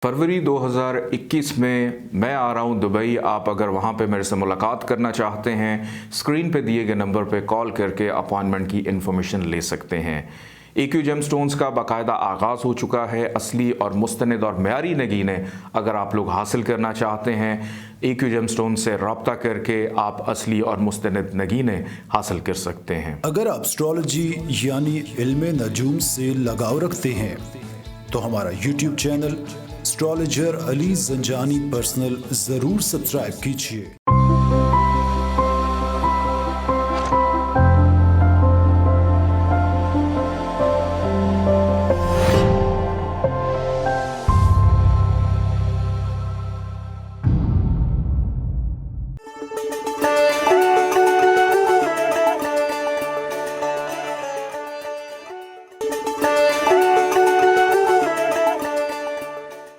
फरवरी 2021 में मैं आ रहा हूं दुबई। आप अगर वहां पे मेरे से मुलाकात करना चाहते हैं, स्क्रीन पे दिए गए नंबर पे कॉल करके अपॉइंटमेंट की इन्फॉर्मेशन ले सकते हैं। AQ जेमस्टोन्स का बाकायदा आगाज़ हो चुका है। असली और मुस्तनद और मयारी नगीनें अगर आप लोग हासिल करना चाहते हैं, AQ जेमस्टोन्स से रब्ता करके आप असली और मुस्तनद नगीनें हासिल कर सकते हैं। अगर आप एस्ट्रोलॉजी यानी इल्म नजूम से लगाव रखते हैं तो हमारा YouTube channel astrologer Ali Zanjani personal ज़रूर सब्सक्राइब कीजिए।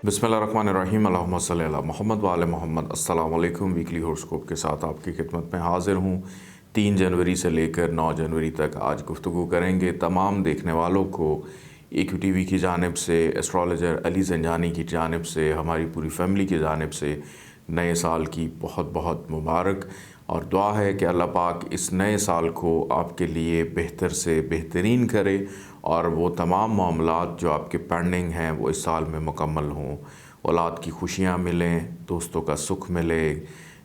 बिस्मिल्लाहिर्रहमानिर्रहीम, अल्लाहुम्मा सल्ली अला मोहम्मद व आले मोहम्मद। अस्सलाम वालेकुम। वीकली हॉरोस्कोप के साथ आपकी खिदमत में हाजिर हूँ। 3 जनवरी से लेकर 9 जनवरी तक आज गुफ्तगू करेंगे। तमाम देखने वालों को AQ TV की जानिब से, एस्ट्रोलॉजर अली ज़ंजानी की जानिब से, हमारी पूरी फैमिली की जानिब से नए साल की बहुत बहुत मुबारक, और दुआ है कि अल्लाह पाक इस नए साल को आपके लिए बेहतर से बेहतरीन करे और वो तमाम मामलात जो आपके पेंडिंग हैं वो इस साल में मुकम्मल हों। औलाद की खुशियाँ मिलें, दोस्तों का सुख मिले,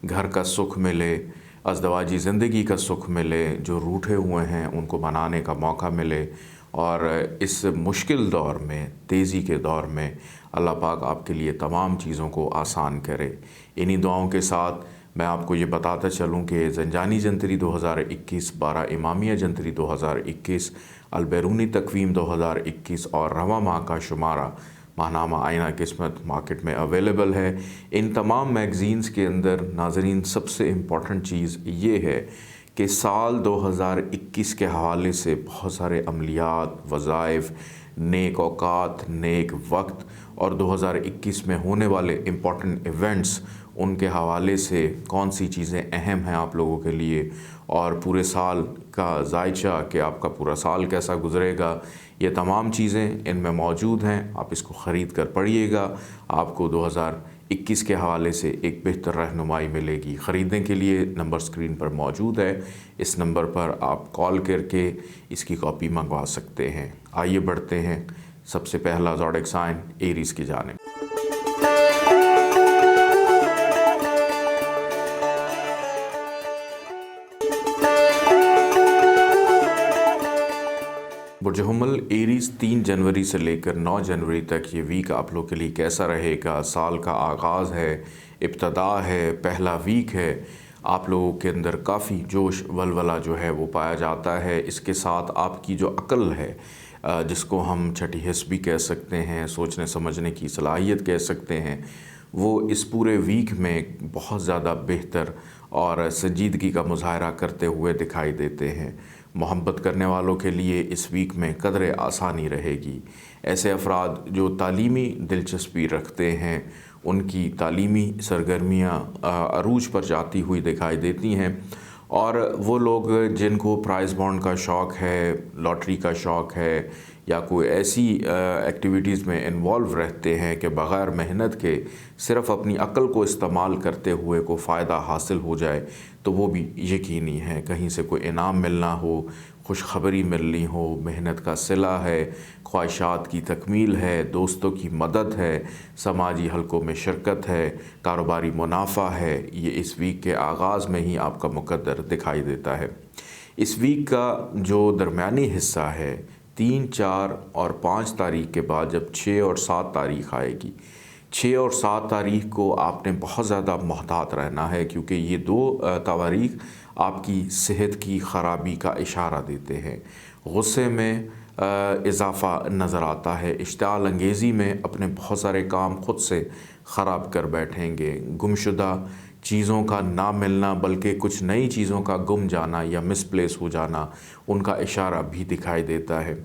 घर का सुख मिले, अज़दवाजी ज़िंदगी का सुख मिले, जो रूठे हुए हैं उनको मनाने का मौका मिले, और इस मुश्किल दौर में, तेज़ी के दौर में अल्लाह पाक आपके लिए तमाम चीज़ों को आसान करे। इन्हीं दुआओं के साथ मैं आपको ये बताता चलूँ कि ज़ंजानी जंतरी 2021, 12 इमामिया जंतरी 2021, अलबैरूनी तकवीम 2021 और रवा माह का शुमारा माहनामा आईना किस्मत मार्केट में अवेलेबल है। इन तमाम मैगज़ीन्स के अंदर नाज़रीन सबसे इम्पॉर्टेंट चीज़ ये है कि साल 2021 के हवाले से बहुत सारे अमलियात, वज़ाइफ, नेक औकात, नेक वक्त और 2021 में होने वाले इम्पॉर्टेंट इवेंट्स, उनके हवाले से कौन सी चीज़ें अहम हैं आप लोगों के लिए, और पूरे साल का जायचा कि आपका पूरा साल कैसा गुजरेगा, ये तमाम चीज़ें इनमें मौजूद हैं। आप इसको ख़रीद कर पढ़िएगा। आपको 2021 के हवाले से एक बेहतर रहनुमाई मिलेगी। ख़रीदने के लिए नंबर स्क्रीन पर मौजूद है। इस नंबर पर आप कॉल करके इसकी कॉपी मंगवा सकते हैं। आइए बढ़ते हैं। सबसे पहला ज़ोडिएक साइन एरीज़ की जानिब। बुर्ज हुम्मल एरीज़ 3 जनवरी से लेकर 9 जनवरी तक ये वीक आप लोग के लिए कैसा रहेगा। साल का आगाज़ है, इब्तदा है, पहला वीक है। आप लोगों के अंदर काफ़ी जोश वलवला जो है वो पाया जाता है। इसके साथ आपकी जो अक्ल है, जिसको हम छठी हिस्स भी कह सकते हैं, सोचने समझने की सलाहियत कह सकते हैं, वो इस पूरे वीक में बहुत ज़्यादा बेहतर और संजीदगी का मुजाहरा करते हुए दिखाई देते हैं। मोहब्बत करने वालों के लिए इस वीक में कदर आसानी रहेगी। ऐसे अफराद जो तालीमी दिलचस्पी रखते हैं, उनकी तालीमी सरगर्मियाँ अरूज पर जाती हुई दिखाई देती हैं, और वो लोग जिनको प्राइज़ बॉन्ड का शौक़ है, लॉटरी का शौक़ है, या कोई ऐसी एक्टिविटीज़ में इन्वॉल्व रहते हैं कि बग़ैर मेहनत के सिर्फ़ अपनी अक्ल को इस्तेमाल करते हुए को फ़ायदा हासिल हो जाए, तो वो भी यकीनी है। कहीं से कोई इनाम मिलना हो, खुशखबरी मिलनी हो, मेहनत का सिला है, ख्वाहिशात की तकमील है, दोस्तों की मदद है, समाजी हलकों में शिरकत है, कारोबारी मुनाफा है, ये इस वीक के आगाज़ में ही आपका मुक़द्दर दिखाई देता है। इस वीक का जो दरमियानी हिस्सा है, 3, 4 और 5 तारीख के बाद जब 6 और 7 तारीख आएगी, 6 और 7 तारीख को आपने बहुत ज़्यादा मोहतात रहना है, क्योंकि ये 2 तारीख आपकी सेहत की ख़राबी का इशारा देते हैं। गुस्से में इजाफ़ा नज़र आता है। इश्तिआल अंगेज़ी में अपने बहुत सारे काम ख़ुद से ख़राब कर बैठेंगे। गुमशुदा चीज़ों का ना मिलना, बल्कि कुछ नई चीज़ों का गुम जाना या मिसप्लेस हो जाना, उनका इशारा भी दिखाई देता है।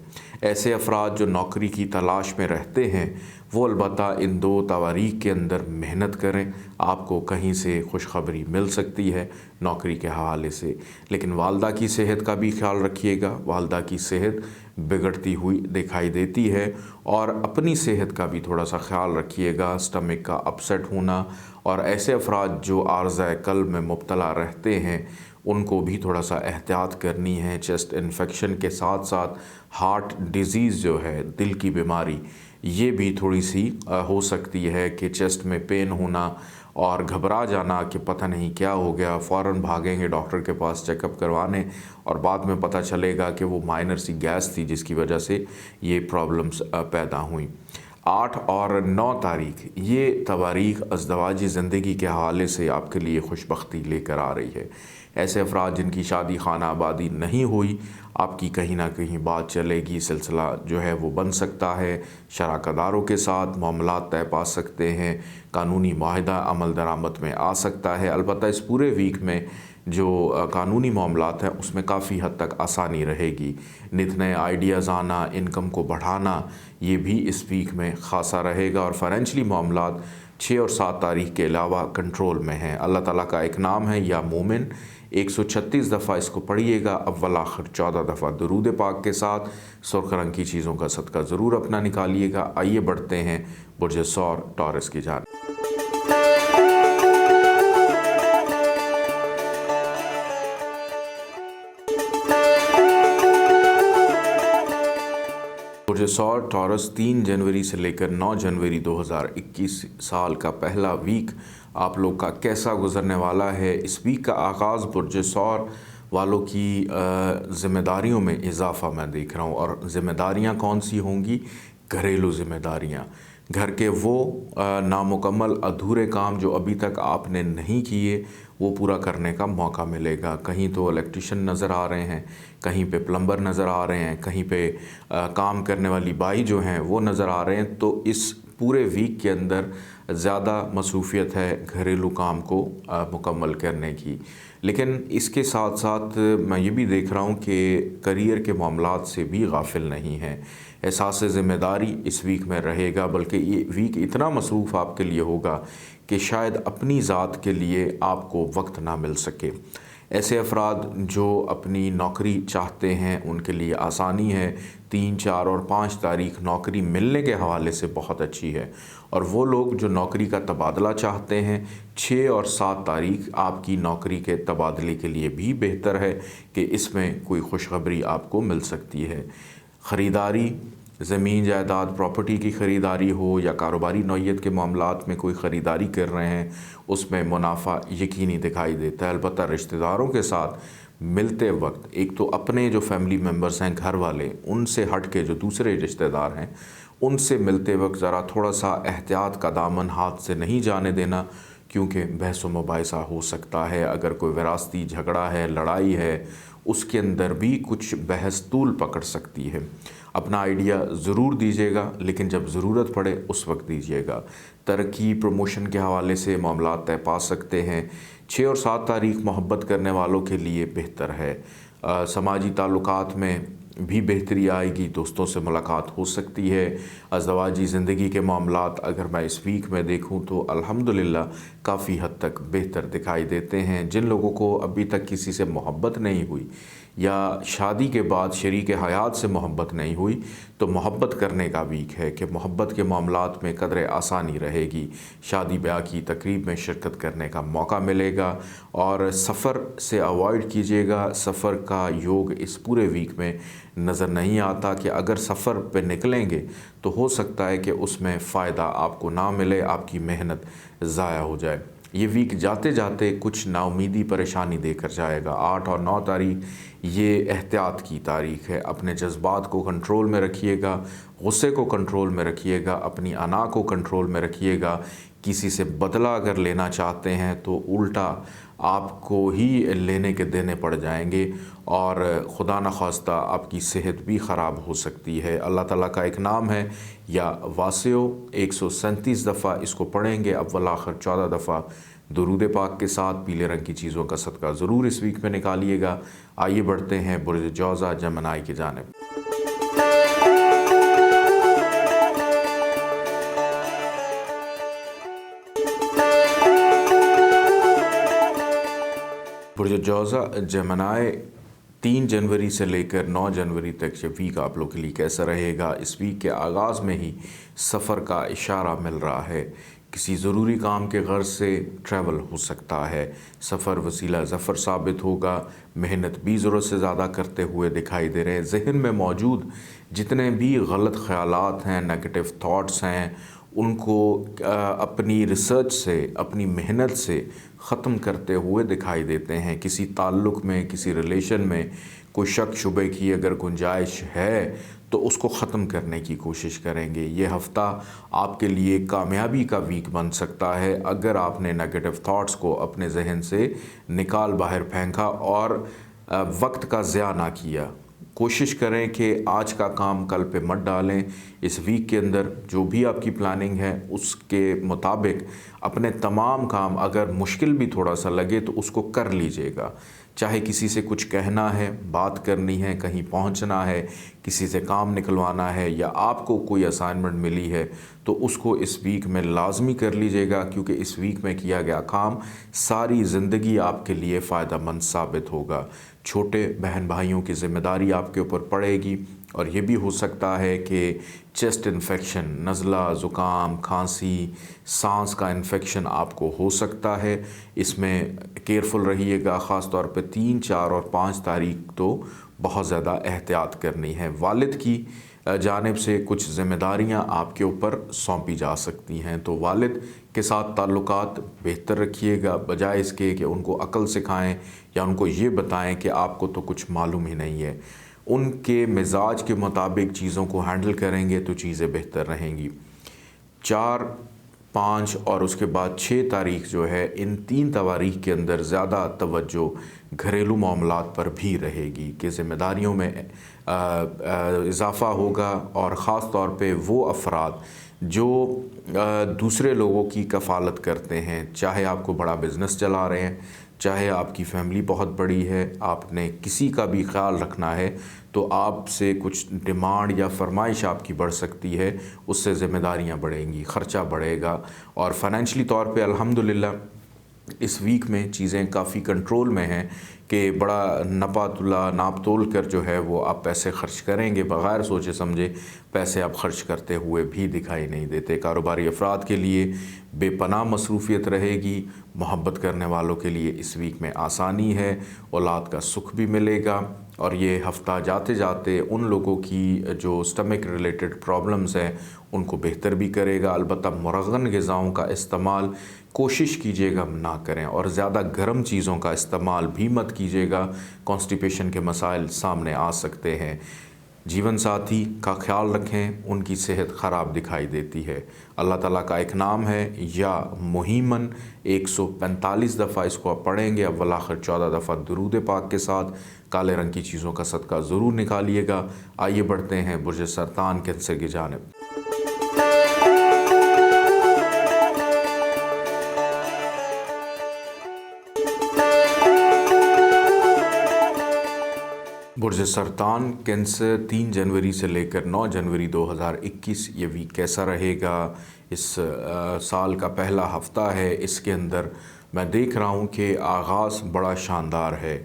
ऐसे अफराद जो नौकरी की तलाश में रहते हैं, وہ البتہ ان 2 تواریخ کے اندر محنت کریں، آپ کو کہیں سے خوشخبری مل سکتی ہے نوکری کے حوالے سے۔ لیکن والدہ کی صحت کا بھی خیال رکھیے گا، والدہ کی صحت بگڑتی ہوئی دکھائی دیتی ہے، اور اپنی صحت کا بھی تھوڑا سا خیال رکھیے گا، سٹمک کا اپسیٹ ہونا، اور ایسے افراد جو عارضہ قلب میں مبتلا رہتے ہیں ان کو بھی تھوڑا سا احتیاط کرنی ہے۔ چیسٹ انفیکشن کے ساتھ ساتھ ہارٹ ڈیزیز جو ہے، دل کی بیماری، یہ بھی تھوڑی سی ہو سکتی ہے کہ چیسٹ میں پین ہونا اور گھبرا جانا کہ پتہ نہیں کیا ہو گیا، فوراً بھاگیں گے ڈاکٹر کے پاس چیک اپ کروانے، اور بعد میں پتہ چلے گا کہ وہ مائنر سی گیس تھی جس کی وجہ سے یہ پرابلمز پیدا ہوئیں۔ 8 اور 9 تاریخ یہ تواریخ ازدواجی زندگی کے حوالے سے آپ کے لیے خوشبختی لے کر آ رہی ہے۔ ایسے افراد جن کی شادی خانہ آبادی نہیں ہوئی، آپ کی کہیں نہ کہیں بات چلے گی، سلسلہ جو ہے وہ بن سکتا ہے، شراکت داروں کے ساتھ معاملات طے پا سکتے ہیں، قانونی معاہدہ عمل درآمد میں آ سکتا ہے۔ البتہ اس پورے ویک میں جو قانونی معاملات ہیں اس میں کافی حد تک آسانی رہے گی، نت نئے آئیڈیاز آنا، انکم کو بڑھانا، یہ بھی اس ویک میں خاصا رہے گا، اور فائنینشلی معاملات 6 اور 7 تاریخ کے علاوہ کنٹرول میں ہیں۔ اللہ تعالیٰ کا ایک نام ہے یا مومن، 136 دفعہ اس کو پڑھیے گا، اول آخر 14 دفعہ درود پاک کے ساتھ۔ سرخ رنگ کی چیزوں کا صدقہ ضرور اپنا نکالیے گا۔ آئیے بڑھتے ہیں برج ثور ٹورس کی جانب۔ برج ثور ٹورس 3 جنوری سے لے کر 9 جنوری 2021 سال کا پہلا ویک آپ لوگ کا کیسا گزرنے والا ہے۔ اس ویک کا آغاز برج ثور والوں کی ذمہ داریوں میں اضافہ میں دیکھ رہا ہوں، اور ذمہ داریاں کون سی ہوں گی؟ گھریلو ذمہ داریاں، گھر کے وہ نامکمل ادھورے کام جو ابھی تک آپ نے نہیں کیے وہ پورا کرنے کا موقع ملے گا۔ کہیں تو الیکٹریشین نظر آ رہے ہیں، کہیں پہ پلمبر نظر آ رہے ہیں، کہیں پہ کام کرنے والی بائی جو ہیں وہ نظر آ رہے ہیں، تو اس پورے ویک کے اندر زیادہ مصروفیت ہے گھریلو کام کو مکمل کرنے کی۔ لیکن اس کے ساتھ ساتھ میں یہ بھی دیکھ رہا ہوں کہ کریئر کے معاملات سے بھی غافل نہیں ہیں۔ احساس ذمہ داری اس ویک میں رہے گا، بلکہ یہ ویک اتنا مصروف آپ کے لیے ہوگا کہ شاید اپنی ذات کے لیے آپ کو وقت نہ مل سکے۔ ایسے افراد جو اپنی نوکری چاہتے ہیں ان کے لیے آسانی ہے، 3، 4 اور 5 تاریخ نوکری ملنے کے حوالے سے بہت اچھی ہے، اور وہ لوگ جو نوکری کا تبادلہ چاہتے ہیں 6 اور 7 تاریخ آپ کی نوکری کے تبادلے کے لیے بھی بہتر ہے کہ اس میں کوئی خوشخبری آپ کو مل سکتی ہے۔ خریداری، زمین جائیداد پراپرٹی کی خریداری ہو یا کاروباری نوعیت کے معاملات میں کوئی خریداری کر رہے ہیں، اس میں منافع یقینی دکھائی دیتا ہے۔ البتہ رشتہ داروں کے ساتھ ملتے وقت، ایک تو اپنے جو فیملی ممبرز ہیں گھر والے، ان سے ہٹ کے جو دوسرے رشتہ دار ہیں ان سے ملتے وقت ذرا تھوڑا سا احتیاط کا دامن ہاتھ سے نہیں جانے دینا، کیونکہ بحث و مباحثہ ہو سکتا ہے۔ اگر کوئی وراثتی جھگڑا ہے، لڑائی ہے، اس کے اندر بھی کچھ بحث طول پکڑ سکتی ہے۔ اپنا آئیڈیا ضرور دیجیے گا، لیکن جب ضرورت پڑے اس وقت دیجیے گا۔ ترقی پروموشن کے حوالے سے معاملات طے پا سکتے ہیں۔ 6 اور 7 تاریخ محبت کرنے والوں کے لیے بہتر ہے۔ سماجی تعلقات میں بھی بہتری آئے گی، دوستوں سے ملاقات ہو سکتی ہے۔ ازدواجی زندگی کے معاملات اگر میں اس ویک میں دیکھوں تو الحمدللہ کافی حد تک بہتر دکھائی دیتے ہیں۔ جن لوگوں کو ابھی تک کسی سے محبت نہیں ہوئی یا شادی کے بعد شریک حیات سے محبت نہیں ہوئی، تو محبت کرنے کا ویک ہے کہ محبت کے معاملات میں قدر آسانی رہے گی۔ شادی بیاہ کی تقریب میں شرکت کرنے کا موقع ملے گا، اور سفر سے اوائڈ کیجیے گا۔ سفر کا یوگ اس پورے ویک میں نظر نہیں آتا کہ اگر سفر پہ نکلیں گے تو ہو سکتا ہے کہ اس میں فائدہ آپ کو نہ ملے، آپ کی محنت ضائع ہو جائے۔ یہ ویک جاتے جاتے کچھ نا امیدی پریشانی دے کر جائے گا۔ 8 اور 9 تاریخ یہ احتیاط کی تاریخ ہے۔ اپنے جذبات کو کنٹرول میں رکھیے گا، غصے کو کنٹرول میں رکھیے گا، اپنی انا کو کنٹرول میں رکھیے گا۔ کسی سے بدلہ اگر لینا چاہتے ہیں تو الٹا آپ کو ہی لینے کے دینے پڑ جائیں گے، اور خدا نخواستہ آپ کی صحت بھی خراب ہو سکتی ہے۔ اللہ تعالیٰ کا ایک نام ہے یا واسعو، 137 دفعہ اس کو پڑھیں گے، اول آخر 14 دفعہ درود پاک کے ساتھ۔ پیلے رنگ کی چیزوں کا صدقہ ضرور اس ویک میں نکالیے گا۔ آئیے بڑھتے ہیں برج جوزہ جمنائی کی جانب۔ बुर्ज जौज़ा जेमिनी 3 जनवरी से लेकर 9 जनवरी तक ये वीक आप लोग के लिए कैसा रहेगा। इस वीक के आगाज़ में ही सफ़र का इशारा मिल रहा है। किसी ज़रूरी काम के गर्ज से ट्रैवल हो सकता है। सफ़र वसीला ज़फ़र साबित होगा। मेहनत भी ज़रूरत से ज़्यादा करते हुए दिखाई दे रहे हैं। ज़हन में मौजूद जितने भी गलत ख़यालात हैं, नेगेटिव थॉट्स हैं, उनको अपनी रिसर्च से, अपनी मेहनत से ख़त्म करते हुए दिखाई देते हैं। किसी ताल्लुक़ में, किसी रिलेशन में कोई शक शुबे की अगर गुंजाइश है तो उसको ख़त्म करने की कोशिश करेंगे। ये हफ़्ता आपके लिए कामयाबी का वीक बन सकता है अगर आपने नेगेटिव थॉट्स को अपने जहन से निकाल बाहर फेंका और वक्त का ज़िया ना किया। कोशिश करें कि आज का काम कल पे मत डालें। इस वीक के अंदर जो भी आपकी प्लानिंग है उसके मुताबिक अपने तमाम काम, अगर मुश्किल भी थोड़ा सा लगे तो उसको कर लीजिएगा। चाहे किसी से कुछ कहना है, बात करनी है, कहीं पहुंचना है, किसी से काम निकलवाना है या आपको कोई असाइनमेंट मिली है तो उसको इस वीक में लाजमी कर लीजिएगा, क्योंकि इस वीक में किया गया काम सारी ज़िंदगी आपके लिए फ़ायदेमंद साबित होगा। छोटे बहन भाइयों की ज़िम्मेदारी आपके ऊपर पड़ेगी और ये भी हो सकता है कि चेस्ट इन्फेक्शन, नज़ला, ज़ुकाम, खांसी, सांस का इन्फेक्शन आपको हो सकता है। इसमें केयरफुल रहिएगा। ख़ास तौर पे 3, 4 और 5 तारीख तो बहुत ज़्यादा एहतियात करनी है। वालिद की जानिब से कुछ ज़िम्मेदारियां आपके ऊपर सौंपी जा सकती हैं, तो वालिद के साथ ताल्लुकात बेहतर रखिएगा, बजाय इसके कि उनको अक्ल सिखाएं या उनको ये बताएं कि आपको तो कुछ मालूम ही नहीं है। उनके मिजाज के मुताबिक चीज़ों को हैंडल करेंगे तो चीज़ें बेहतर रहेंगी। 4, 5 और उसके बाद 6 तारीख जो है, इन 3 तवारीख के अंदर ज़्यादा तवज्जो घरेलू मामलात पर भी रहेगी कि ज़िम्मेदारियों में इजाफ़ा होगा और ख़ास तौर पे वो अफराद जो दूसरे लोगों की कफ़ालत करते हैं, चाहे आपको बड़ा बिज़नेस चला रहे हैं, चाहे आपकी फैमिली बहुत बड़ी है, आपने किसी का भी ख्याल रखना है तो आपसे कुछ डिमांड या फरमाइश आपकी बढ़ सकती है, उससे ज़िम्मेदारियां बढ़ेंगी, ख़र्चा बढ़ेगा। और फ़ाइनेंशली तौर पे अल्हम्दुलिल्लाह इस वीक में चीज़ें काफ़ी कंट्रोल में हैं कि बड़ा नाप तोल कर जो है वो आप पैसे खर्च करेंगे, बग़ैर सोचे समझे पैसे आप खर्च करते हुए भी दिखाई नहीं देते। कारोबारी अफराद के लिए बेपनाह मसरूफ़ियत रहेगी। मोहब्बत करने वालों के लिए इस वीक में आसानी है, औलाद का सुख भी मिलेगा और ये हफ़्ता जाते जाते उन लोगों की जो स्टमक रिलेटेड प्रॉब्लम्स हैं उनको बेहतर भी करेगा। अलबत्ता मुरगन ग़िज़ाओं का इस्तेमाल कोशिश कीजिएगा ना करें और ज़्यादा गर्म चीज़ों का इस्तेमाल भी मत कीजिएगा, कॉन्स्टिपेशन के मसाइल सामने आ सकते हैं। जीवन साथी का ख्याल रखें, उनकी सेहत ख़राब दिखाई देती है। अल्लाह ताला का एक नाम है या मुहीमन, 145 दफ़ा इसको आप पढ़ेंगे, अव्वल आखिर 14 दफ़ा दुरूद पाक के साथ। काले रंग की चीज़ों का सदका ज़रूर निकालिएगा। आइए बढ़ते हैं बुर्ज सरतान कैंसर की जानिब। बुर्ज सरतान कैंसर 3 जनवरी से लेकर 9 जनवरी 2021 ये वीक कैसा रहेगा। इस साल का पहला हफ़्ता है, इसके अंदर मैं देख रहा हूँ कि आगाज़ बड़ा शानदार है।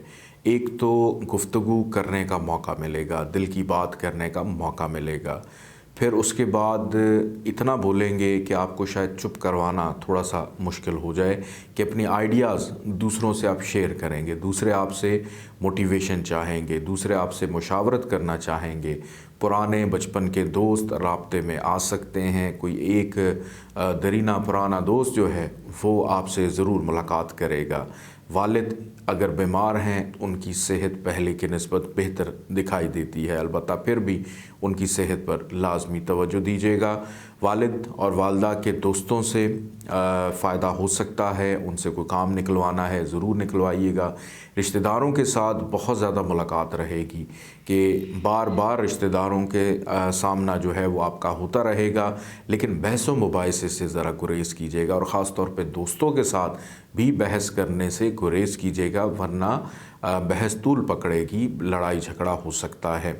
एक तो गुफ्तगू करने का मौका मिलेगा, दिल की बात करने का मौका मिलेगा। फिर उसके बाद इतना बोलेंगे कि आपको शायद चुप करवाना थोड़ा सा मुश्किल हो जाए कि अपनी आइडियाज़ दूसरों से आप शेयर करेंगे, दूसरे आपसे मोटिवेशन चाहेंगे, दूसरे आपसे मुशावरत करना चाहेंगे। पुराने बचपन के दोस्त राब्ते में आ सकते हैं। कोई एक दरीना पुराना दोस्त जो है वो आपसे ज़रूर मुलाकात करेगा। वालिद अगर बीमार हैं, उनकी सेहत पहले की निस्बत बेहतर दिखाई देती है, अलबत्ता फिर भी उनकी सेहत पर लाजमी तवज्जो दीजिएगा। वालिद और वालदा के दोस्तों से फ़ायदा हो सकता है, उनसे कोई काम निकलवाना है ज़रूर निकलवाइएगा। रिश्तेदारों के साथ बहुत ज़्यादा मुलाकात रहेगी कि बार बार रिश्तेदारों के सामना जो है वो आपका होता रहेगा, लेकिन बहसों मुबाहिसे से ज़रा गुरेज़ कीजिएगा और ख़ास तौर पे दोस्तों के साथ भी बहस करने से गुरेज़ कीजिएगा, वरना बहस तूल पकड़ेगी, लड़ाई झगड़ा हो सकता है।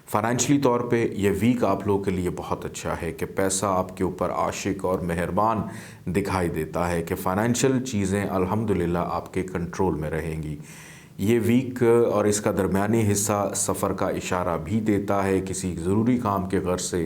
फाइनेंशियली तौर पे ये वीक आप लोगों के लिए बहुत अच्छा है कि पैसा आपके ऊपर आशिक और मेहरबान दिखाई देता है कि फ़ाइनेंशियल चीज़ें अल्हम्दुलिल्लाह आपके कंट्रोल में रहेंगी। ये वीक और इसका दरमियानी हिस्सा सफ़र का इशारा भी देता है। किसी ज़रूरी काम के गर्ज से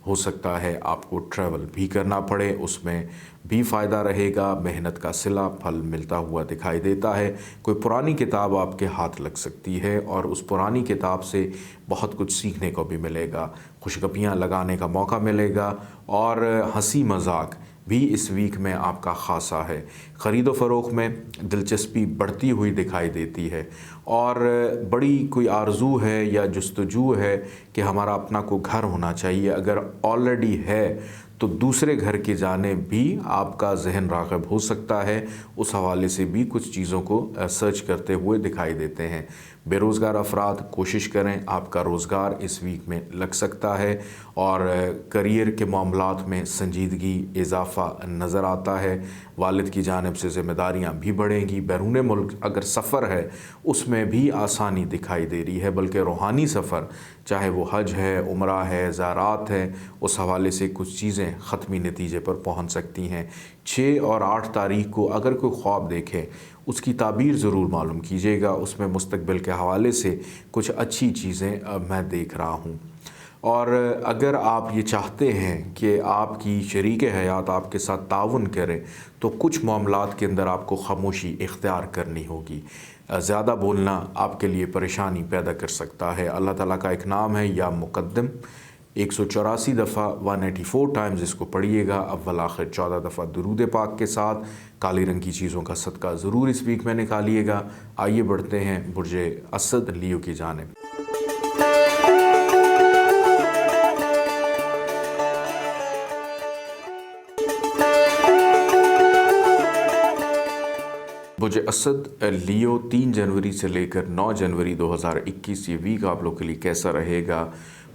हो सकता है आपको ट्रैवल भी करना पड़े, उसमें भी फ़ायदा रहेगा। मेहनत का सिला फल मिलता हुआ दिखाई देता है। कोई पुरानी किताब आपके हाथ लग सकती है और उस पुरानी किताब से बहुत कुछ सीखने को भी मिलेगा, खुशगपियाँ लगाने का मौका मिलेगा और हंसी मजाक भी इस वीक में आपका ख़ासा है। ख़रीदो फ़रोख्त में दिलचस्पी बढ़ती हुई दिखाई देती है और बड़ी कोई आरज़ू है या जुस्तजू है कि हमारा अपना कोई घर होना चाहिए। अगर ऑलरेडी है तो दूसरे घर की जानिब भी आपका जहन राग़िब हो सकता है। उस हवाले से भी कुछ चीज़ों को सर्च करते हुए दिखाई देते हैं। बेरोज़गार अफराद कोशिश करें, आपका रोज़गार इस वीक में लग सकता है और करियर के मामलात में संजीदगी इजाफ़ा नज़र आता है। वालिद की जानिब से ज़िम्मेदारियाँ भी बढ़ेंगी। बैरून मुल्क अगर सफ़र है उसमें भी आसानी दिखाई दे रही है, बल्कि रूहानी सफ़र चाहे वो हज है, उम्रा है, ज़ारात है, उस हवाले से कुछ चीज़ें ख़त्मी नतीजे पर पहुँच सकती हैं। 6 और 8 तारीख को अगर कोई ख्वाब देखे उसकी ताबीर ज़रूर मालूम कीजिएगा, उसमें मुस्तक़बिल के हवाले से कुछ अच्छी चीज़ें मैं देख रहा हूँ। और अगर आप ये चाहते हैं कि आपकी शरीक हयात आपके साथ ताउन करें तो कुछ मामलात के अंदर आपको खामोशी इख्तियार करनी होगी। ज़्यादा बोलना आपके लिए परेशानी पैदा कर सकता है। अल्लाह ताला का एक नाम है या मुक़द्दम, 184 दफ़ा 184 टाइम्स इसको पढ़िएगा, अव्वल आखिर 14 दफ़ा दुरूद पाक के साथ। काली रंग की चीज़ों का सदका ज़रूर इस वीक में निकालिएगा। आइए बढ़ते हैं बुर्जे असद लियो की जानिब। बुर्ज असद लियो 3 जनवरी से लेकर 9 जनवरी 2021 ये वीक आप लोग के लिए कैसा रहेगा।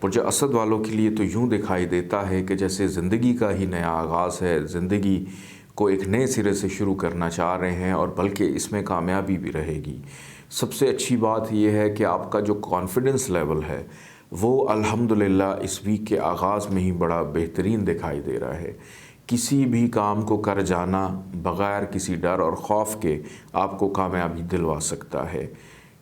बुर्ज असद वालों के लिए तो यूँ दिखाई देता है कि जैसे ज़िंदगी का ही नया आगाज़ है, ज़िंदगी को एक नए सिरे से शुरू करना चाह रहे हैं और बल्कि इसमें कामयाबी भी रहेगी। सबसे अच्छी बात यह है कि आपका जो कॉन्फिडेंस लेवल है वो अल्हम्दुलिल्लाह इस वीक के आगाज़ में ही बड़ा बेहतरीन दिखाई दे रहा है। किसी भी काम को कर जाना बग़ैर किसी डर और ख़ौफ के आपको कामयाबी दिलवा सकता है।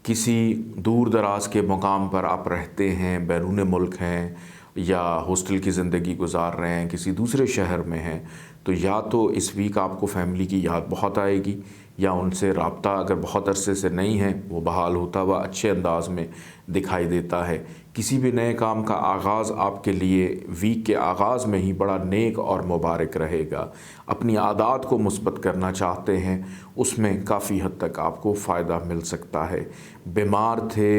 किसी दूर दराज के मुकाम पर आप रहते हैं, बैरून मुल्क हैं या हॉस्टल की ज़िंदगी गुजार रहे हैं, किसी दूसरे शहर में हैं, तो या तो इस वीक आपको फ़ैमिली की याद बहुत आएगी या उनसे रब्ता अगर बहुत अरसे से नहीं है वो बहाल होता हुआ अच्छे अंदाज में दिखाई देता है। किसी भी नए काम का आगाज़ आपके लिए वीक के आगाज़ में ही बड़ा नेक और मुबारक रहेगा। अपनी आदत को मुस्बत करना चाहते हैं उसमें काफ़ी हद तक आपको फ़ायदा मिल सकता है। बीमार थे,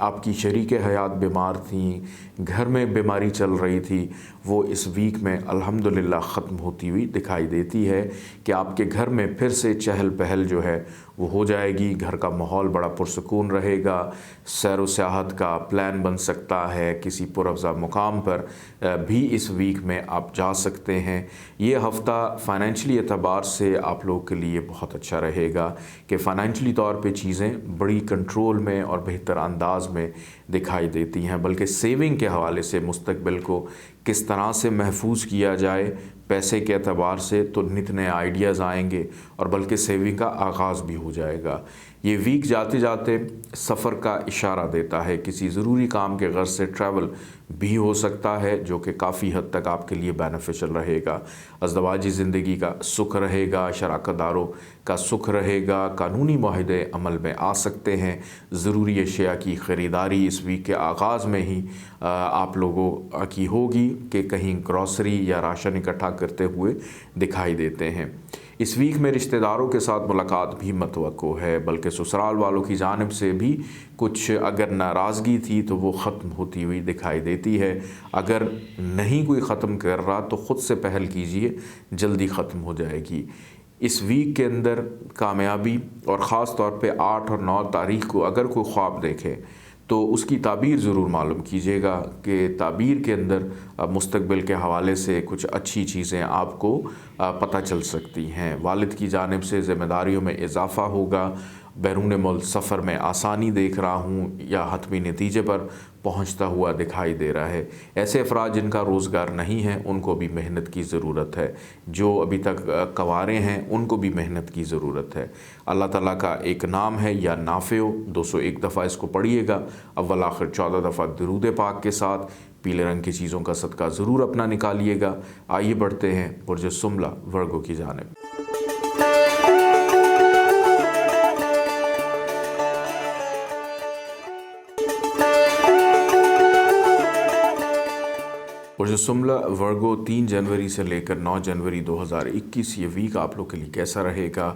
आपकी शरीक हयात बीमार थी, घर में बीमारी चल रही थी, वो इस वीक में अल्हम्दुलिल्लाह ख़त्म होती हुई दिखाई देती है कि आपके घर में फिर से चहल पहल जो है वो हो जाएगी। घर का माहौल बड़ा पुरसकून रहेगा। सैर व सियाहत का प्लान बन सकता है, किसी पुरअफ़ज़ा मुकाम पर भी इस वीक में आप जा सकते हैं। ये हफ़्ता फ़ाइनेंशियली एतबार से आप लोगों के लिए बहुत अच्छा रहेगा कि फ़ाइनेंशियली तौर पे चीज़ें बड़ी कंट्रोल में और बेहतर अंदाज में दिखाई देती हैं। बल्कि सेविंग के हवाले से मुस्तक़बिल को किस तरह से महफूज किया जाए पैसे के एतबार से तो नित नए आइडियाज़ आएंगे और बल्कि सेविंग का आगाज़ भी हो जाएगा। ये वीक जाते जाते सफ़र का इशारा देता है। किसी ज़रूरी काम के गर्ज से ट्रैवल भी हो सकता है जो कि काफ़ी हद तक आपके लिए बेनिफिशियल रहेगा। अज़दवाजी ज़िंदगी का सुख रहेगा, शराकतदारों का सुख रहेगा, कानूनी मुआहदे अमल में आ सकते हैं। ज़रूरी अशिया की ख़रीदारी इस वीक के आगाज़ में ही आप लोगों की होगी कि कहीं ग्रॉसरी या राशन इकट्ठा करते हुए दिखाई देते हैं। इस वीक में रिश्तेदारों के साथ मुलाकात भी मतवक्को है, बल्कि ससुराल वालों की जानिब से भी कुछ अगर नाराज़गी थी तो वो ख़त्म होती हुई दिखाई देती है। अगर नहीं कोई ख़त्म कर रहा तो ख़ुद से पहल कीजिए, जल्दी ख़त्म हो जाएगी। इस वीक के अंदर कामयाबी और ख़ास तौर पे 8 और 9 तारीख को अगर कोई ख्वाब देखे तो उसकी ताबीर ज़रूर मालूम कीजिएगा कि ताबीर के अंदर मुस्तक़बिल के हवाले से कुछ अच्छी चीज़ें आपको पता चल सकती हैं। वालिद की जानिब से ज़िम्मेदारियों में इजाफ़ा होगा बैरून मुल्क सफ़र में आसानी देख रहा हूँ या हतमी नतीजे पर पहुँचता हुआ दिखाई दे रहा है। ऐसे अफराद जिनका रोज़गार नहीं है उनको भी मेहनत की ज़रूरत है, जो अभी तक कवारे हैं उनको भी मेहनत की ज़रूरत है। अल्लाह ताला का एक नाम है या नाफ़िओ, 201 दफ़ा इसको पढ़िएगा, अव्वल आखिर 14 दफ़ा दुरूद पाक के साथ। पीले रंग की चीज़ों का सदका ज़रूर अपना निकालिएगा। आइए बढ़ते हैं बुर्ज सुमला वर्गो की जानिब। बुर्ज सुमला वर्गो 3 जनवरी से लेकर 9 जनवरी 2021 ये वीक आप लोग के लिए कैसा रहेगा।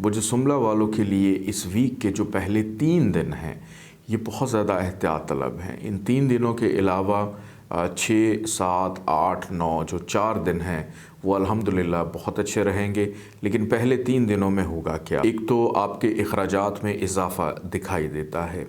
बुर्ज सुमला वालों के लिए इस वीक के जो पहले 3 दिन हैं ये बहुत ज़्यादा एहतियात तलब हैं। इन 3 दिनों के अलावा 6, 7, 8, 9 जो 4 दिन हैं वो अल्हम्दुलिल्लाह बहुत अच्छे रहेंगे। लेकिन पहले 3 दिनों में होगा क्या? एक तो आपके अखराजात में इजाफ़ा दिखाई देता है,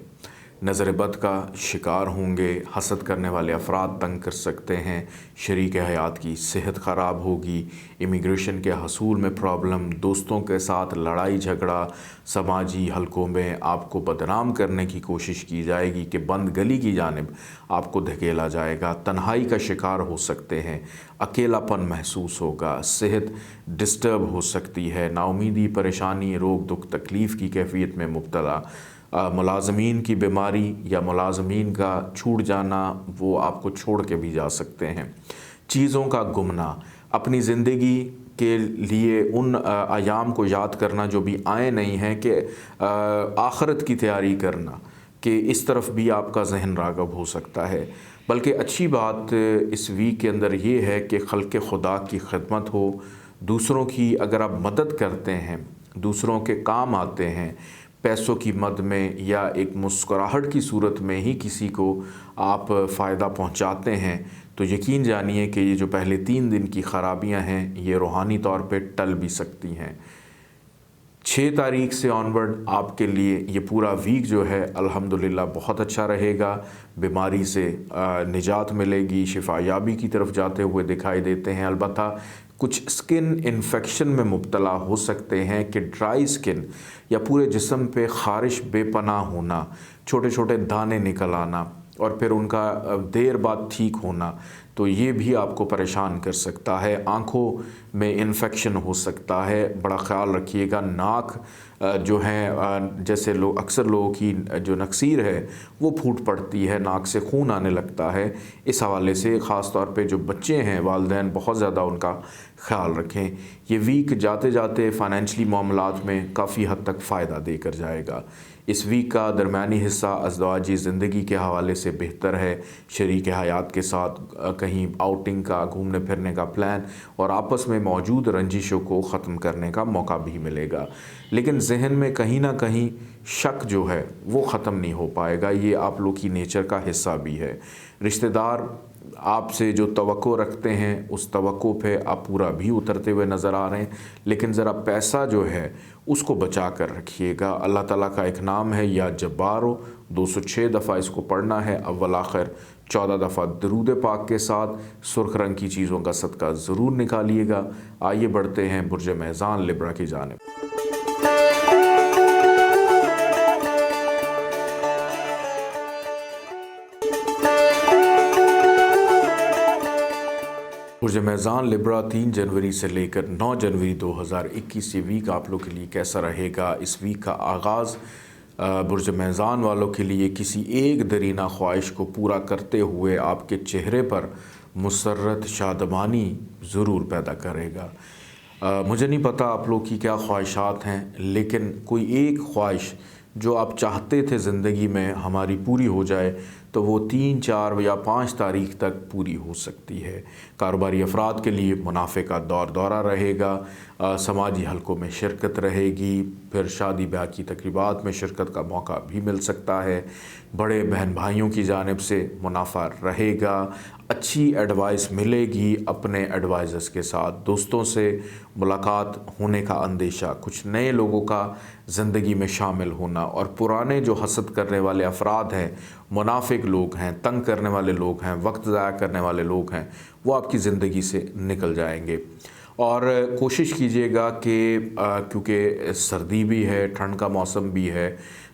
नज़र बद का शिकार होंगे, हसद करने वाले अफराद तंग कर सकते हैं, शरीक हयात की सेहत ख़राब होगी, इमिग्रेशन के हसूल में प्रॉब्लम, दोस्तों के साथ लड़ाई झगड़ा, समाजी हलकों में आपको बदनाम करने की कोशिश की जाएगी कि बंद गली की जानिब आपको धकेला जाएगा, तन्हाई का शिकार हो सकते हैं, अकेलापन महसूस होगा, सेहत डिस्टर्ब हो सकती है, नाउमीदी, परेशानी, रोग दुख तकलीफ़ की कैफियत में मुब्तला, मुलाज़मीन की बीमारी या मुलाज़मीन का छूट जाना, वो आपको छोड़ के भी जा सकते हैं। चीज़ों का गुमना, अपनी ज़िंदगी के लिए उन अयाम को याद करना जो भी आए नहीं हैं कि आखिरत की तैयारी करना, कि इस तरफ भी आपका जहन राग़ब हो सकता है। बल्कि अच्छी बात इस वीक के अंदर ये है कि खल्क़ खुदा की खिदमत हो, दूसरों की अगर आप मदद करते हैं, दूसरों के काम आते हैं, पैसों की मद में या एक मुस्कुराहट की सूरत में ही किसी को आप फ़ायदा पहुंचाते हैं, तो यकीन जानिए कि ये जो पहले 3 दिन की ख़राबियां हैं ये रूहानी तौर पे टल भी सकती हैं। 6 तारीख से ऑनवर्ड आपके लिए ये पूरा वीक जो है अल्हम्दुलिल्लाह बहुत अच्छा रहेगा। बीमारी से निजात मिलेगी, शिफायाबी की तरफ जाते हुए दिखाई देते हैं। अलबत्ता कुछ स्किन इन्फेक्शन में मुब्तला हो सकते हैं कि ड्राई स्किन या पूरे जिस्म पे ख़ारिश बेपनाह होना, छोटे छोटे दाने निकल आना और फिर उनका देर बाद ठीक होना, तो ये भी आपको परेशान कर सकता है। आँखों में इन्फेक्शन हो सकता है, बड़ा ख़याल रखिएगा। नाक जो है, जैसे लोग अक्सर लोगों की जो नक्सीर है वो फूट पड़ती है, नाक से खून आने लगता है। इस हवाले से ख़ास तौर पे जो बच्चे हैं, वालिदैन बहुत ज़्यादा उनका ख़याल रखें। ये वीक जाते जाते फ़ाइनेंशली मामलात में काफ़ी हद तक फ़ायदा देकर जाएगा। इस वीक का दरमियानी हिस्सा अज़दवाजी ज़िंदगी के हवाले से बेहतर है। शरीक हयात के साथ कहीं आउटिंग का, घूमने फिरने का प्लान और आपस में मौजूद रंजिशों को ख़त्म करने का मौका भी मिलेगा। लेकिन जहन में कहीं ना कहीं शक जो है वो ख़त्म नहीं हो पाएगा। ये आप लोग की नेचर का हिस्सा भी है। रिश्तेदार आपसे जो तवक्को रखते हैं उस तवक्को पे आप पूरा भी उतरते हुए नज़र आ रहे हैं, लेकिन ज़रा पैसा जो है उसको बचा कर रखिएगा। अल्लाह ताला का एक नाम है या जब्बारो, 206 दफ़ा इसको पढ़ना है, अव्वल आखिर 14 दफ़ा दुरूद पाक के साथ। सुर्ख रंग की चीज़ों का सदका ज़रूर निकालिएगा। आइए बढ़ते हैं बुर्ज मेज़ान लिब्रा की जानिब। बुर्ज मेज़ान लिब्रा 3 जनवरी से लेकर 9 जनवरी 2021 ये वीक आप लोग के लिए कैसा रहेगा। इस वीक का आगाज़ बुर्ज मेज़ान वालों के लिए किसी एक दरीना ख्वाहिश को पूरा करते हुए आपके चेहरे पर मुसर्रत शादमानी ज़रूर पैदा करेगा। मुझे नहीं पता आप लोग की क्या ख्वाहिशात हैं, लेकिन कोई एक ख्वाहिश जो आप चाहते थे ज़िंदगी में हमारी पूरी हो जाए तो वो 3, 4 या 5 तारीख तक पूरी हो सकती है। कारोबारी अफराद के लिए मुनाफे का दौरा रहेगा, समाजी हलकों में शिरकत रहेगी, फिर शादी ब्याह की तकरीबात में शिरकत का मौका भी मिल सकता है। बड़े बहन भाइयों की जानिब से मुनाफा रहेगा, अच्छी एडवाइस मिलेगी अपने एडवाइज़र्स के साथ, दोस्तों से मुलाकात होने का अंदेशा, कुछ नए लोगों का ज़िंदगी में शामिल होना और पुराने जो हसद करने वाले अफराद हैं, मुनाफिक लोग हैं, तंग करने वाले लोग हैं, वक्त ज़ाया करने वाले लोग हैं, वो आपकी ज़िंदगी से निकल जाएंगे। और कोशिश कीजिएगा कि क्योंकि सर्दी भी है, ठंड का मौसम भी है,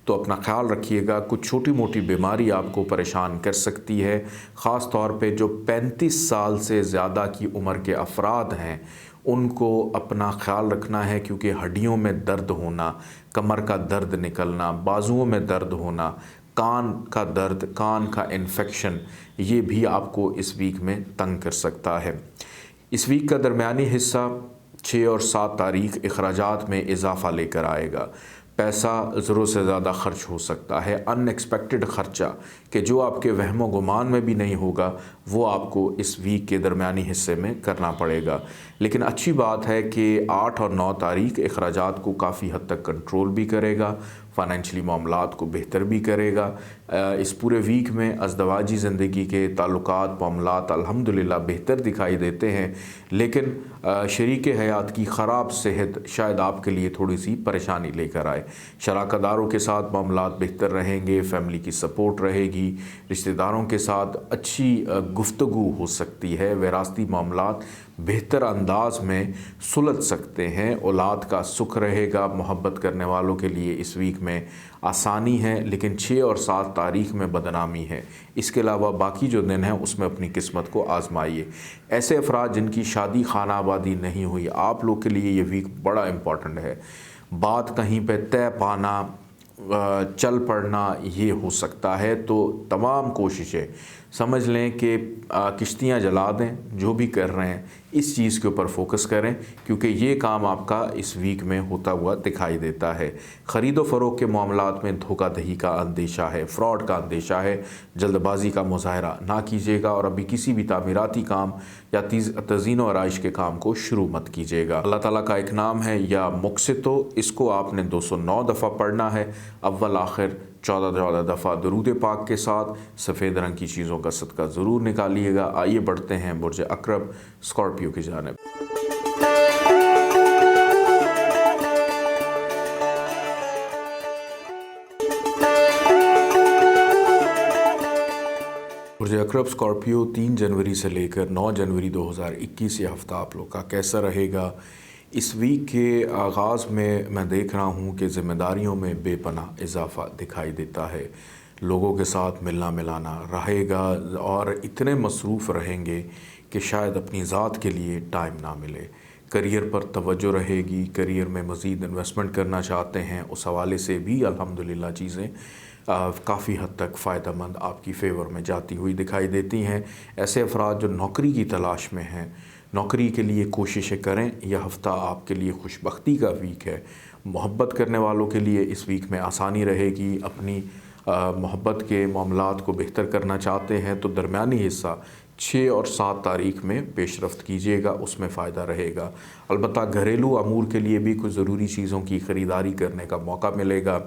तो अपना ख्याल रखिएगा। कुछ छोटी मोटी बीमारी आपको परेशान कर सकती है, ख़ास तौर पे जो 35 साल से ज़्यादा की उम्र के अफराद हैं उनको अपना ख्याल रखना है, क्योंकि हड्डियों में दर्द होना, कमर का दर्द निकलना, बाजुओं में दर्द होना, कान का दर्द, कान का इन्फेक्शन, ये भी आपको इस वीक में तंग कर सकता है। इस वीक का दरमियानी हिस्सा 6 और 7 तारीख अखराजात में इजाफ़ा लेकर आएगा। पैसा ज़रूरत से ज़्यादा खर्च हो सकता है, अनएक्सपेक्टेड ख़र्चा कि जो आपके वहमो गुमान में भी नहीं होगा वो आपको इस वीक के दरमियानी हिस्से में करना पड़ेगा। लेकिन अच्छी बात है कि 8 और 9 तारीख अखराजात को काफ़ी हद तक कंट्रोल भी करेगा, फ़ाइनेंशली मामलात को बेहतर भी करेगा। इस पूरे वीक में अज़दवाजी ज़िंदगी के ताल्लुकात मामलात अल्हम्दुलिल्लाह बेहतर दिखाई देते हैं, लेकिन शरीक हयात की ख़राब सेहत शायद आपके लिए थोड़ी सी परेशानी लेकर आए। शराकतदारों के साथ मामलात बेहतर रहेंगे, फैमिली की सपोर्ट रहेगी, रिश्तेदारों के साथ अच्छी गुफ्तगू हो सकती है, विरासती मामलात बेहतर अंदाज में सुलझ सकते हैं, औलाद का सुख रहेगा। मोहब्बत करने वालों के लिए इस वीक में आसानी है, लेकिन 6 और 7 तारीख में बदनामी है। इसके अलावा बाकी जो दिन हैं उसमें अपनी किस्मत को आजमाइए। ऐसे अफराद जिनकी शादी खाना आबादी नहीं हुई, आप लोग के लिए ये वीक बड़ा इम्पॉर्टेंट है। बात कहीं पे तय पाना, चल पड़ना ये हो सकता है, तो तमाम कोशिशें समझ लें कि किश्तियाँ जला दें, जो भी कर रहे हैं इस चीज़ के ऊपर फोकस करें, क्योंकि ये काम आपका इस वीक में होता हुआ दिखाई देता है। ख़रीदो फ़रोख्त के मामलात में धोखाधड़ी का अंदेशा है, फ्रॉड का अंदेशा है। जल्दबाजी का मुज़ाहरा ना कीजिएगा और अभी किसी भी तामीराती काम या तज़ीन और आइश के काम को शुरू मत कीजिएगा। अल्लाह ताला का एक नाम है या मुक़सितो, इसको आपने 209 दफ़ा पढ़ना है, अव्वल आखिर 14 दफ़ा दुरूद पाक के साथ। सफ़ेद रंग की चीज़ों का सदका ज़रूर निकालिएगा। आइए बढ़ते हैं बुर्ज अक़रब स्कॉर्पियो की जानिब। बुर्ज अक़रब स्कॉर्पियो 3 जनवरी से लेकर 9 जनवरी 2021 ये हफ़्ता आप लोग का कैसा रहेगा। इस वीक के आगाज़ में मैं देख रहा हूँ कि ज़िम्मेदारियों में बेपनाह इजाफ़ा दिखाई देता है। लोगों के साथ मिलना मिलाना रहेगा और इतने मसरूफ़ रहेंगे कि शायद अपनी ज़ात के लिए टाइम ना मिले। करियर पर तवज्जो रहेगी, करियर में मज़ीद इन्वेस्टमेंट करना चाहते हैं, उस हवाले से भी अल्हम्दुलिल्लाह चीज़ें काफ़ी हद तक फ़ायदेमंद आपकी फ़ेवर में जाती हुई दिखाई देती हैं। ऐसे अफराद जो नौकरी की तलाश में हैं, नौकरी के लिए कोशिशें करें। यह हफ़्ता आपके लिए खुशबख्ती का वीक है। मोहब्बत करने वालों के लिए इस वीक में आसानी रहेगी। अपनी मोहब्बत के मामलात को बेहतर करना चाहते हैं तो दरमियानी हिस्सा 6 और 7 तारीख में पेशरफ्त कीजिएगा, उसमें फ़ायदा रहेगा। अलबत्ता घरेलू अमूर के लिए भी कुछ ज़रूरी चीज़ों की ख़रीदारी करने का मौका मिलेगा।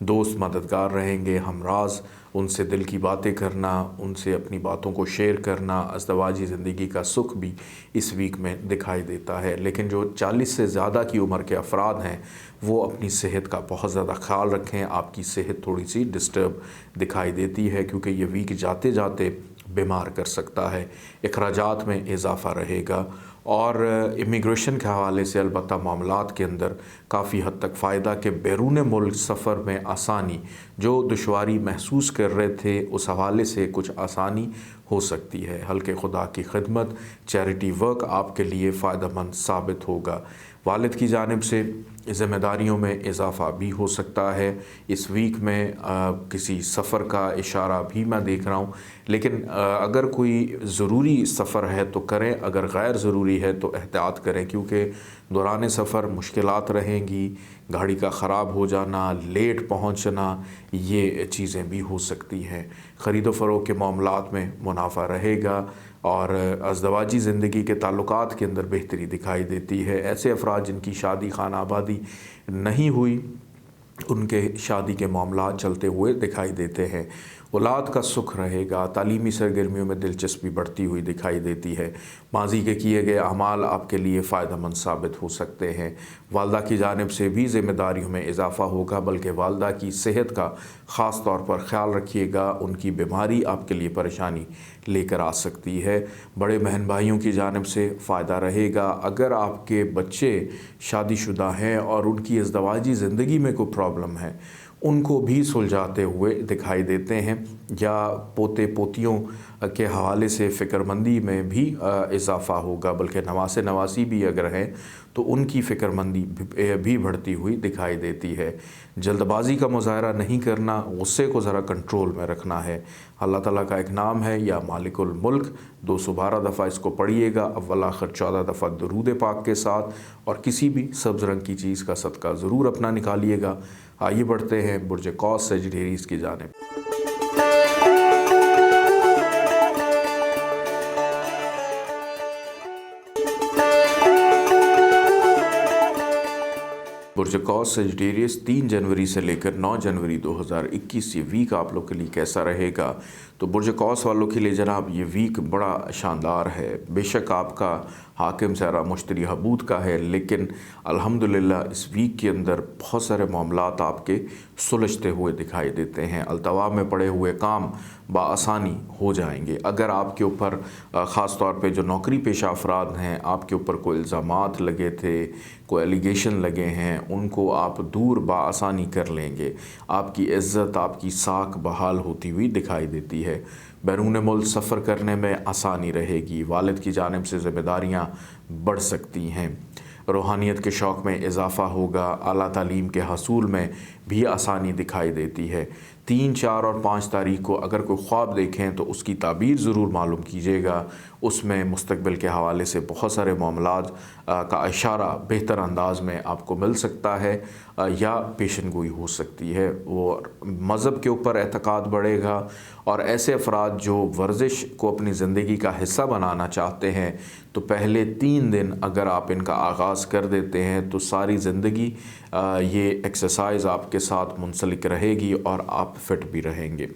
दोस्त मददगार रहेंगे, हमराज, उनसे दिल की बातें करना, उनसे अपनी बातों को शेयर करना, अज़दवाजी ज़िंदगी का सुख भी इस वीक में दिखाई देता है। लेकिन जो 40 से ज़्यादा की उम्र के अफराद हैं वो अपनी सेहत का बहुत ज़्यादा ख़्याल रखें। आपकी सेहत थोड़ी सी डिस्टर्ब दिखाई देती है, क्योंकि ये वीक जाते जाते बीमार कर सकता है। अखराजात में इजाफ़ा रहेगा और इमिग्रेशन के हवाले से अलबत्ता मामलात के अंदर काफ़ी हद तक फ़ायदा के बैरून मुल्क सफ़र में आसानी, जो दुश्वारी महसूस कर रहे थे उस हवाले से कुछ आसानी हो सकती है। हल्के खुदा की खिदमत, चैरिटी वर्क आपके लिए फ़ायदेमंद साबित होगा। वालिद की जानिब से ज़िम्मेदारियों में इजाफ़ा भी हो सकता है। इस वीक में किसी सफ़र का इशारा भी मैं देख रहा हूँ, लेकिन अगर कोई ज़रूरी सफ़र है तो करें, अगर गैर ज़रूरी है तो एहतियात करें, क्योंकि दौरान सफ़र मुश्किलात रहेंगी। गाड़ी का ख़राब हो जाना, लेट पहुँचना, ये चीज़ें भी हो सकती हैं। ख़रीदो फ़रोख्त के मामलात में मुनाफा रहेगा और अज़दवाजी ज़िंदगी के ताल्लुकात के अंदर बेहतरी दिखाई देती है। ऐसे अफराद जिनकी शादी खाना आबादी नहीं हुई, उनके शादी के मामलात चलते हुए दिखाई देते हैं। औलाद का सुख रहेगा, तालीमी सरगर्मियों में दिलचस्पी बढ़ती हुई दिखाई देती है। माजी के किए गए अमाल आपके लिए फ़ायदेमंद साबित हो सकते हैं। वालदा की जानिब से भी ज़िम्मेदारियों में इजाफ़ा होगा, बल्कि वालदा की सेहत का ख़ास तौर पर ख्याल रखिएगा। उनकी बीमारी आपके लिए परेशानी लेकर आ सकती है। बड़े बहन भाइयों की जानिब से फ़ायदा रहेगा। अगर आपके बच्चे शादीशुदा हैं और उनकी इज़दवाजी ज़िंदगी में कोई प्रॉब्लम है, उनको भी सुलझाते हुए दिखाई देते हैं, या पोते पोतियों के हवाले से फ़िक्रमंदी में भी इजाफ़ा होगा, बल्कि नवासे नवासी भी अगर हैं तो उनकी फ़िक्रमंदी भी बढ़ती हुई दिखाई देती है। जल्दबाज़ी का मुज़ाहरा नहीं करना, गुस्से को ज़रा कंट्रोल में रखना है। अल्लाह ताला का एक नाम है या मालिकुल मुल्क, 212 दफ़ा इसको पढ़िएगा अव्वल आखिर 14 दफ़ा दुरूद पाक के साथ, और किसी भी सब्ज़ रंग की चीज़ का सदका ज़रूर अपना निकालिएगा। आइए बढ़ते हैं बुर्ज कौस सजिटेरियस की जानिब। बुर्ज कौस सजिटेरियस 3 जनवरी से लेकर 9 जनवरी 2021 ये वीक आप लोग के लिए कैसा रहेगा? तो बुर्ज कौस वालों के लिए जनाब ये वीक बड़ा शानदार है। बेशक आपका हाकिम सारा मुश्तरी हबूद का है, लेकिन अल्हम्दुलिल्लाह इस वीक के अंदर बहुत सारे मामलात आपके सुलझते हुए दिखाई देते हैं। अल्तवा में पड़े हुए काम बआसानी हो जाएंगे। अगर आपके ऊपर ख़ास तौर पे जो नौकरी पेशा अफराद हैं, आपके ऊपर कोई इल्ज़ामात लगे थे, कोई एलिगेशन लगे हैं, उनको आप दूर बआसानी कर लेंगे। आपकी इज़्ज़त, आपकी साख बहाल होती हुई दिखाई देती है। बैरून मुल्क सफ़र करने में आसानी रहेगी। वालिद की जानिब से ज़िम्मेदारियाँ बढ़ सकती हैं। रूहानियत के शौक़ में इजाफ़ा होगा। आला तालीम के हसूल में भी आसानी दिखाई देती है। 3, 4 और 5 तारीख को अगर कोई ख्वाब देखें तो उसकी ताबीर ज़रूर मालूम कीजिएगा। उसमें मुस्तक़बिल के हवाले से बहुत सारे मामलात का इशारा बेहतर अंदाज में आपको मिल सकता है, या पेशन गोई हो सकती है। वो मज़हब के ऊपर एतक़ाद बढ़ेगा, और ऐसे अफराद जो वर्जिश को अपनी ज़िंदगी का हिस्सा बनाना चाहते हैं, तो पहले 3 दिन अगर आप इनका आगाज़ कर देते हैं तो सारी ज़िंदगी ये एक्सरसाइज आपके साथ मुंसलिक रहेगी और आप फिट भी रहेंगे।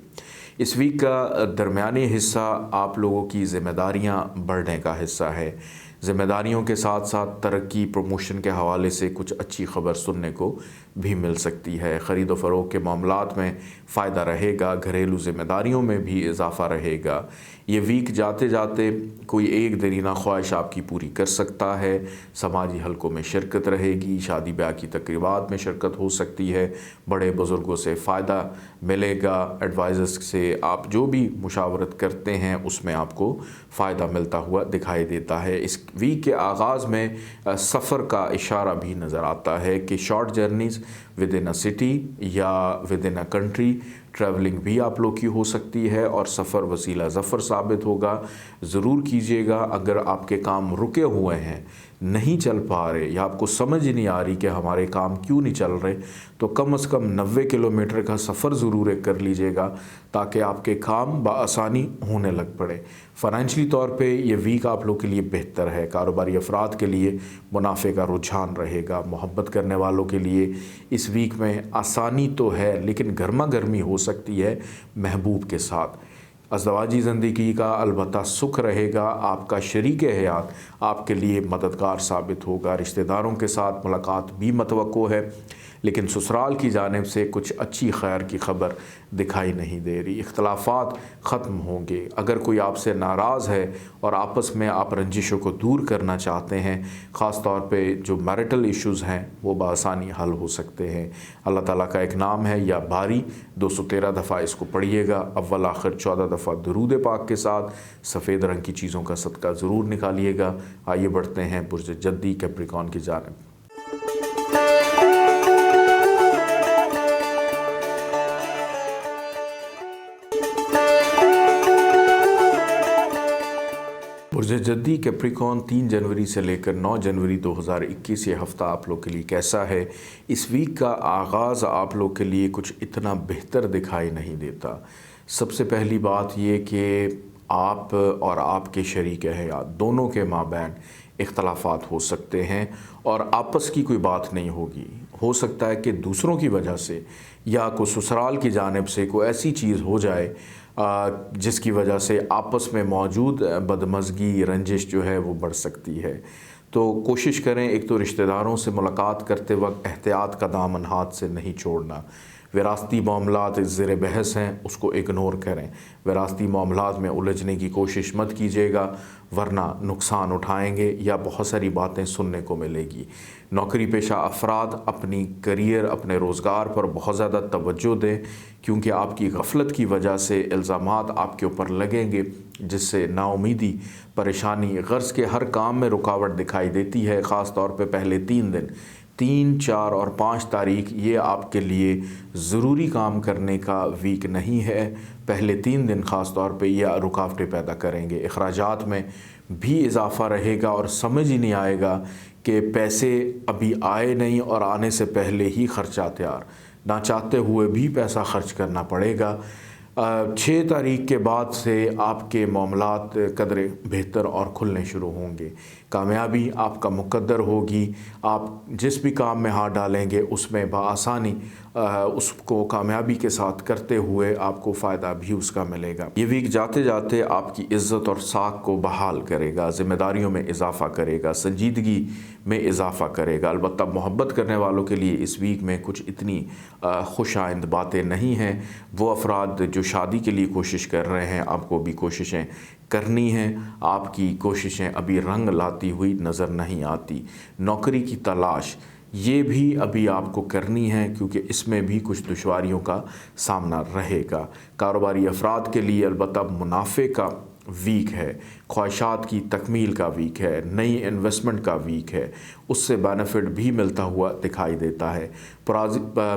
इस वीक का दरमियानी हिस्सा आप लोगों की ज़िम्मेदारियां बढ़ने का हिस्सा है। ज़िम्मेदारियों के साथ साथ तरक्की, प्रमोशन के हवाले से कुछ अच्छी खबर सुनने को भी मिल सकती है। ख़रीद व फ़रोख्त के मामलात में फ़ायदा रहेगा। घरेलू ज़िम्मेदारियों में भी इजाफ़ा रहेगा। ये वीक जाते जाते कोई एक दरीना ख्वाहिश आपकी पूरी कर सकता है। समाजी हलकों में शिरकत रहेगी। शादी ब्याह की तकरीबात में शिरकत हो सकती है। बड़े बुज़ुर्गों से फ़ायदा मिलेगा। एडवाइज़र्स से आप जो भी मुशावरत करते हैं उसमें आपको फ़ायदा मिलता हुआ दिखाई देता है। इस वीक के आगाज़ में सफ़र का इशारा भी नज़र आता है कि short journeys within a city या within a country travelling भी आप लोग की हो सकती है, और सफ़र वसीला ज़फ़र साबित होगा। ज़रूर कीजिएगा। अगर आपके काम रुके हुए हैं, नहीं चल पा रहे, या आपको समझ ही नहीं आ रही कि हमारे काम क्यों नहीं चल रहे, तो कम से कम 90 किलोमीटर का सफ़र ज़रूर कर लीजिएगा, ताकि आपके काम बआसानी होने लग पड़े। फ़ाइनेंशियली तौर पे ये वीक आप लोग के लिए बेहतर है। कारोबारी अफराद के लिए मुनाफे का रुझान रहेगा। मोहब्बत करने वालों के लिए इस वीक में आसानी तो है, लेकिन गर्मा गर्मी हो सकती है महबूब के साथ। अज़दवाजी ज़िंदगी का अलबत्ता सुख रहेगा। आपका शरीक हयात आपके लिए मददगार साबित होगा। रिश्तेदारों के साथ मुलाकात भी मतवक्को है, लेकिन ससुराल की जानिब से कुछ अच्छी खैर की खबर दिखाई नहीं दे रही। इख्तलाफात ख़त्म होंगे। अगर कोई आपसे नाराज़ है और आपस में आप रंजिशों को दूर करना चाहते हैं, ख़ास तौर पे जो मैरिटल इश्यूज़ हैं, वो बआसानी हल हो सकते हैं। अल्लाह ताला का एक नाम है या बारी, 213 दफ़ा इसको पढ़िएगा अव्वल आखिर 14 दफ़ा दुरूद पाक के साथ। सफ़ेद रंग की चीज़ों का सदका ज़रूर निकालिएगा। आइए बढ़ते हैं बुर्ज जद्दी कैप्रिकॉन की जानिब। बुर्ज जद्दी कैप्रिकॉन 3 जनवरी से लेकर 9 जनवरी 2021 ये हफ़्ता आप लोग के लिए कैसा है? इस वीक का आगाज़ आप लोग के लिए कुछ इतना बेहतर दिखाई नहीं देता। सबसे पहली बात ये कि आप और आपके शरीक हयात दोनों के माबैन इख्तलाफात हो सकते हैं और आपस की कोई बात नहीं होगी। हो सकता है कि दूसरों की वजह से या कोई ससुराल की जानिब से कोई ऐसी चीज़ हो जाए जिसकी वजह से आपस में मौजूद बदमज़गी रंजिश जो है वो बढ़ सकती है। तो कोशिश करें, एक तो रिश्तेदारों से मुलाकात करते वक्त एहतियात का दामन हाथ से नहीं छोड़ना। विरासती मामलात ज़ेर बहस हैं, उसको इग्नोर करें। विरासती मामलात में उलझने की कोशिश मत कीजिएगा, वरना नुकसान उठाएंगे या बहुत सारी बातें सुनने को मिलेगी। नौकरी पेशा अफराद अपनी करियर, अपने रोज़गार पर बहुत ज़्यादा तवज्जो दें, क्योंकि आपकी गफलत की वजह से इल्ज़ामात आपके ऊपर लगेंगे, जिससे नाउमीदी, परेशानी, गर्ज़ के हर काम में रुकावट दिखाई देती है। ख़ास तौर पे पहले 3 दिन, 3, 4 और 5 तारीख ये आपके लिए ज़रूरी काम करने का वीक नहीं है। पहले 3 दिन ख़ास तौर पे ये रुकावटें पैदा करेंगे। अखराजात में भी इजाफ़ा रहेगा और समझ ही नहीं आएगा कि पैसे अभी आए नहीं और आने से पहले ही ख़र्चा तैयार, ना चाहते हुए भी पैसा खर्च करना पड़ेगा। 6 तारीख के बाद से आपके मामलात कदरे बेहतर और खुलने शुरू होंगे। कामयाबी आपका मुकद्दर होगी। आप जिस भी काम में हाथ डालेंगे उसमें बआसानी उसको कामयाबी के साथ करते हुए आपको फ़ायदा भी उसका मिलेगा। ये वीक जाते जाते आपकी इज़्ज़त और साख को बहाल करेगा, ज़िम्मेदारियों में इजाफ़ा करेगा, संजीदगी में इजाफ़ा करेगा। अलबत्ता मोहब्बत करने वालों के लिए इस वीक में कुछ इतनी खुशाइंद बातें नहीं हैं। वो अफराद जो शादी के लिए कोशिश कर रहे हैं, आपको भी कोशिशें करनी हैं। आपकी कोशिशें अभी रंग लाती हुई नज़र नहीं आती। नौकरी की तलाश ये भी अभी आपको करनी है, क्योंकि इसमें भी कुछ दुश्वारियों का सामना रहेगा। कारोबारी अफराद के लिए अलबत्ता मुनाफे का वीक है, ख्वाहिशात की तकमील का वीक है, नई इन्वेस्टमेंट का वीक है, उससे बेनिफिट भी मिलता हुआ दिखाई देता है।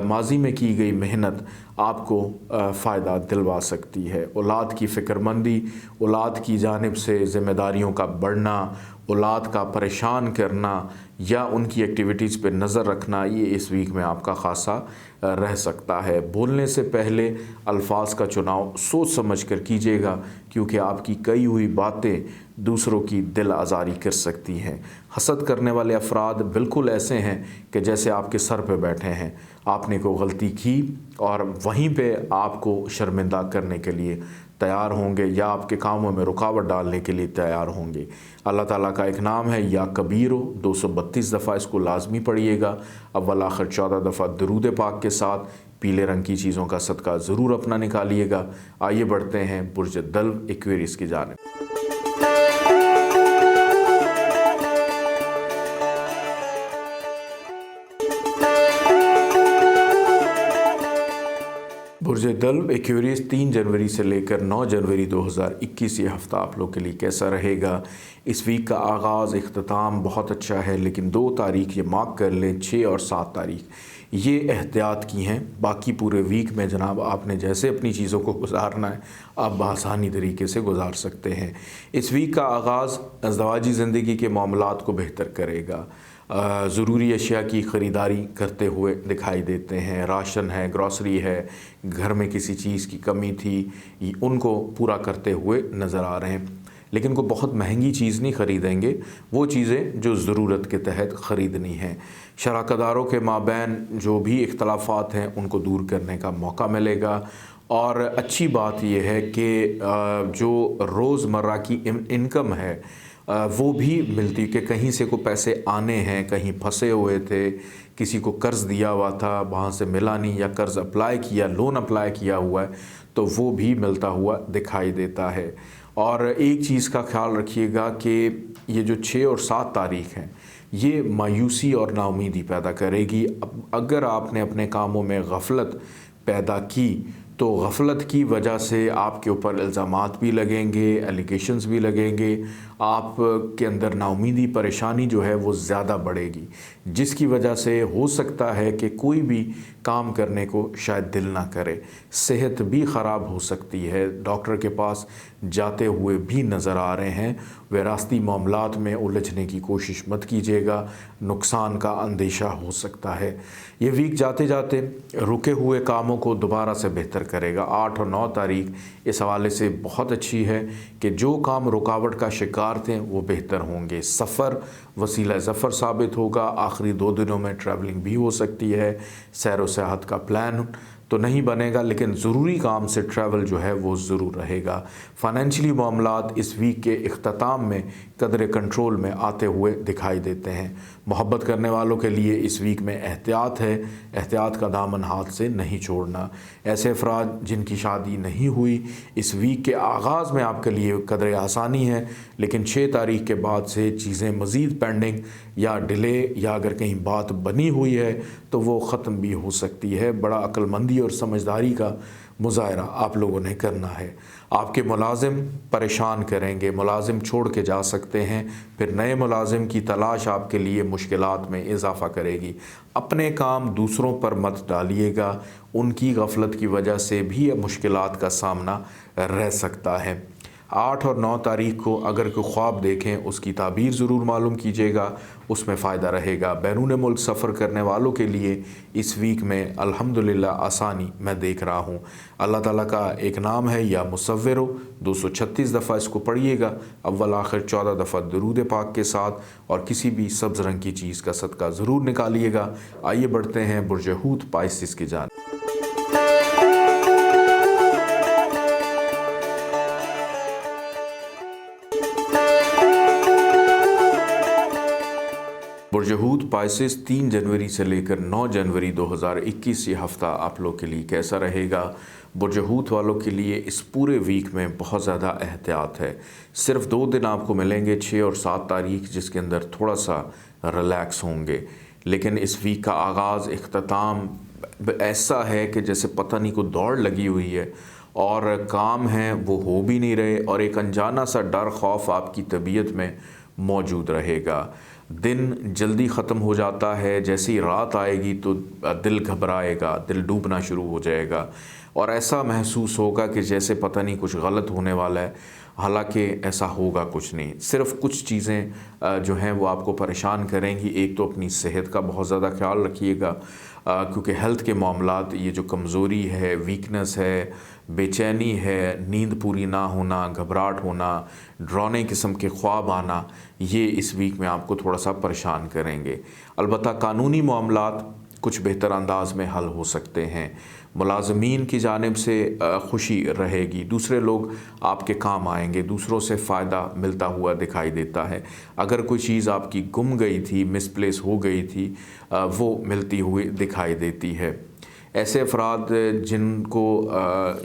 माजी में की गई मेहनत आपको फ़ायदा दिलवा सकती है। औलाद की फ़िक्रमंदी, औलाद की जानिब से ज़िम्मेदारियों का बढ़ना, औलाद का परेशान करना या उनकी एक्टिविटीज़ पे नज़र रखना, ये इस वीक में आपका ख़ासा रह सकता है। बोलने से पहले अल्फाज का चुनाव सोच समझ कर कीजिएगा, क्योंकि आपकी कई हुई बातें दूसरों की दिल आज़ारी कर सकती हैं। हसद करने वाले अफराद बिल्कुल ऐसे हैं कि जैसे आपके सर पे बैठे हैं। आपने कोई गलती की और वहीं पे आपको शर्मिंदा करने के लिए तैयार होंगे या आपके कामों में रुकावट डालने के लिए तैयार होंगे। अल्लाह ताला का एक नाम है या कबीर, 232 दफ़ा इसको लाजमी पढ़िएगा। अव्वल आखिर 14 दफ़ा दरूद पाक के साथ पीले रंग की चीज़ों का सदका ज़रूर अपना निकालिएगा। आइए बढ़ते हैं बुर्ज दल्व एक्वेरियस की जानिब। बुर्ज दल्व एक्वेरियस 3 जनवरी से लेकर 9 जनवरी 2021 ये हफ़्ता आप लोग के लिए कैसा रहेगा। इस वीक का आगाज़, इख्तिताम बहुत अच्छा है, लेकिन 2 तारीख ये मार्क कर लें, 6 और 7 तारीख ये एहतियात की हैं। बाकी पूरे वीक में जनाब आपने जैसे अपनी चीज़ों को गुजारना है, आप बआसानी तरीके से गुजार सकते हैं। इस वीक का आगाज़ अज़दवाजी ज़िंदगी के मामलात को बेहतर करेगा। ज़रूरी अशिया की ख़रीदारी करते हुए दिखाई देते हैं। राशन है, ग्रॉसरी है, घर में किसी चीज़ की कमी थी, उनको पूरा करते हुए नज़र आ रहे हैं। लेकिन कोई बहुत महंगी चीज़ नहीं ख़रीदेंगे, वो चीज़ें जो ज़रूरत के तहत ख़रीदनी हैं। शराकतदारों के माबैन जो भी इख्तलाफात हैं उनको दूर करने का मौका मिलेगा। और अच्छी बात यह है कि जो रोज़मर्रा की इनकम है वो भी मिलती, कि कहीं से को पैसे आने हैं, कहीं फंसे हुए थे, किसी को कर्ज़ दिया हुआ था वहाँ से मिला नहीं, या कर्ज़ अप्लाई किया, लोन अप्लाई किया हुआ है, तो वो भी मिलता हुआ दिखाई देता है। और एक चीज़ का ख्याल रखिएगा कि ये जो 6 और 7 तारीख हैं ये मायूसी और नाउमीदी पैदा करेगी। अगर आपने अपने कामों में गफलत पैदा की तो गफलत की वजह से आपके ऊपर इल्ज़ामात भी लगेंगे, एलिगेशंस भी लगेंगे, आप के अंदर नाउमीदी, परेशानी जो है वो ज़्यादा बढ़ेगी, जिसकी वजह से हो सकता है कि कोई भी काम करने को शायद दिल ना करे, सेहत भी ख़राब हो सकती है, डॉक्टर के पास जाते हुए भी नज़र आ रहे हैं। विरासती मामलात में उलझने की कोशिश मत कीजिएगा, नुकसान का अंदेशा हो सकता है। ये वीक जाते जाते रुके हुए कामों को दोबारा से बेहतर करेगा। 8 और 9 तारीख इस हवाले से बहुत अच्छी है कि जो काम रुकावट का शिकार तैयार थे वो बेहतर होंगे। सफ़र वसीला ज़फ़र साबित होगा। आखिरी 2 दिनों में ट्रैवलिंग भी हो सकती है। सैर व सियाहत का प्लान तो नहीं बनेगा, लेकिन ज़रूरी काम से ट्रैवल जो है वो ज़रूर रहेगा। फ़ाइनेंशियली मामलात इस वीक के इख्तिताम में कदरे कंट्रोल में आते हुए दिखाई देते हैं। मोहब्बत करने वालों के लिए इस वीक में एहतियात है, एहतियात का दामन हाथ से नहीं छोड़ना। ऐसे अफराद जिनकी शादी नहीं हुई, इस वीक के आगाज़ में आपके लिए कदरे आसानी है, लेकिन 6 तारीख के बाद से चीज़ें मज़ीद पेंडिंग या डिले या अगर कहीं बात बनी हुई है तो वो ख़त्म भी हो सकती है। बड़ा अक्लमंदी और समझदारी का मुज़ाहरा आप लोगों ने करना है। आपके मुलाजिम परेशान करेंगे, मुलाजिम छोड़ के जा सकते हैं, फिर नए मुलाजिम की तलाश आपके लिए मुश्किलात में इजाफ़ा करेगी। अपने काम दूसरों पर मत डालिएगा, उनकी गफलत की वजह से भी मुश्किलात का सामना रह सकता है। 8 और 9 तारीख को अगर कोई ख्वाब देखें उसकी ताबीर ज़रूर मालूम कीजिएगा, उसमें फ़ायदा रहेगा। बैरून मुल्क सफ़र करने वालों के लिए इस वीक में अल्हम्दुलिल्लाह आसानी मैं देख रहा हूँ। अल्लाह ताला का एक नाम है या मुसव्विर, 236 दफ़ा इसको पढ़िएगा, अव्वल आखिर 14 दफ़ा दुरूद पाक के साथ, और किसी भी सब्ज़ रंग की चीज़ का सदका ज़रूर निकालिएगा। आइए बढ़ते हैं बुर्ज हूत पाइसिस की जानिब। बुर्ज हूत पाइसिस 3 जनवरी से लेकर 9 जनवरी 2021 ये हफ़्ता आप लोग के लिए कैसा रहेगा। बुर्ज हूत वालों के लिए इस पूरे वीक में बहुत ज़्यादा एहतियात है। सिर्फ 2 दिन आपको मिलेंगे, 6 और 7 तारीख, जिसके अंदर थोड़ा सा रिलैक्स होंगे, लेकिन इस वीक का आगाज़ इख्तिताम ऐसा है कि जैसे पता नहीं को दौड़ लगी हुई है और काम है वो हो भी नहीं रहे, और एक अनजाना सा डर खौफ आपकी तबीयत में मौजूद रहेगा। दिन जल्दी ख़त्म हो जाता है, जैसी रात आएगी तो दिल घबराएगा, दिल डूबना शुरू हो जाएगा और ऐसा महसूस होगा कि जैसे पता नहीं कुछ गलत होने वाला है, हालांकि ऐसा होगा कुछ नहीं। सिर्फ कुछ चीज़ें जो हैं वो आपको परेशान करेंगी। एक तो अपनी सेहत का बहुत ज़्यादा ख्याल रखिएगा, क्योंकि हेल्थ के मामलात, ये जो कमज़ोरी है, वीकनेस है, बेचैनी है, नींद पूरी ना होना, घबराहट होना, डरावने किस्म के ख्वाब आना, ये इस वीक में आपको थोड़ा सा परेशान करेंगे। अलबत्ता कानूनी मामलात कुछ बेहतर अंदाज में हल हो सकते हैं। मुलाजमीन की जानिब से खुशी रहेगी, दूसरे लोग आपके काम आएंगे, दूसरों से फ़ायदा मिलता हुआ दिखाई देता है। अगर कोई चीज़ आपकी गुम गई थी, मिसप्लेस हो गई थी, वो मिलती हुई दिखाई देती है। ऐसे अफराद जिनको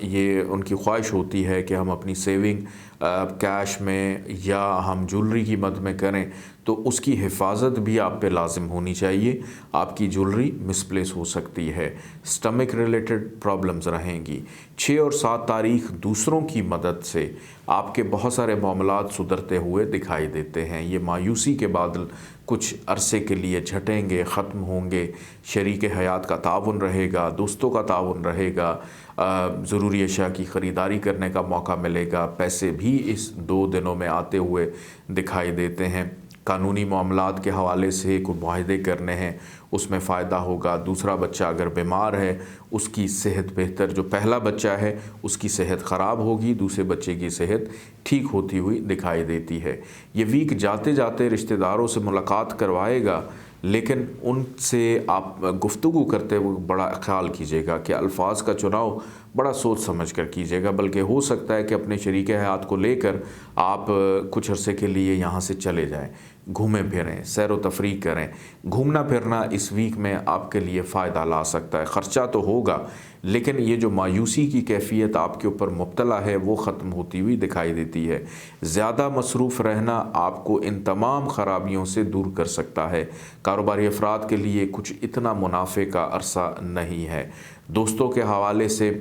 ये उनकी ख्वाहिश होती है कि हम अपनी सेविंग कैश में या हम ज्वेलरी की मद में करें, तो उसकी हिफाजत भी आप पे लाजिम होनी चाहिए। आपकी ज्वेलरी मिसप्लेस हो सकती है, स्टमक रिलेटेड प्रॉब्लम्स रहेंगी। 6 और 7 तारीख दूसरों की मदद से आपके बहुत सारे मामलात सुधरते हुए दिखाई देते हैं। ये मायूसी के बादल कुछ अरसे के लिए झटेंगे, ख़त्म होंगे। शरीक हयात का ताउन रहेगा, दोस्तों का ताउन रहेगा, ज़रूरी अशिया की ख़रीदारी करने का मौका मिलेगा। पैसे भी इस 2 दिनों में आते हुए दिखाई देते हैं। कानूनी मामलात के हवाले से कोई मुआहदे करने हैं, उसमें फ़ायदा होगा। दूसरा बच्चा अगर बीमार है, उसकी सेहत बेहतर, जो पहला बच्चा है उसकी सेहत ख़राब होगी, दूसरे बच्चे की सेहत ठीक होती हुई दिखाई देती है। ये वीक जाते जाते रिश्तेदारों से मुलाकात करवाएगा, लेकिन उनसे आप गुफ्तगू करते हुए बड़ा ख्याल कीजिएगा कि अल्फाज का चुनाव बड़ा सोच समझ कर कीजिएगा, बल्कि हो सकता है कि अपने शरीक हयात को लेकर आप कुछ अरसे के लिए यहाँ से चले जाएं, घूमें फिरें, सैर व तफरीक करें। घूमना फिरना इस वीक में आपके लिए फ़ायदा ला सकता है। ख़र्चा तो होगा, लेकिन ये जो मायूसी की कैफियत आपके ऊपर मुब्तला है वो ख़त्म होती हुई दिखाई देती है। ज़्यादा मसरूफ़ रहना आपको इन तमाम ख़राबियों से दूर कर सकता है। कारोबारी अफराद के लिए कुछ इतना मुनाफे का अरसा नहीं है। दोस्तों के हवाले से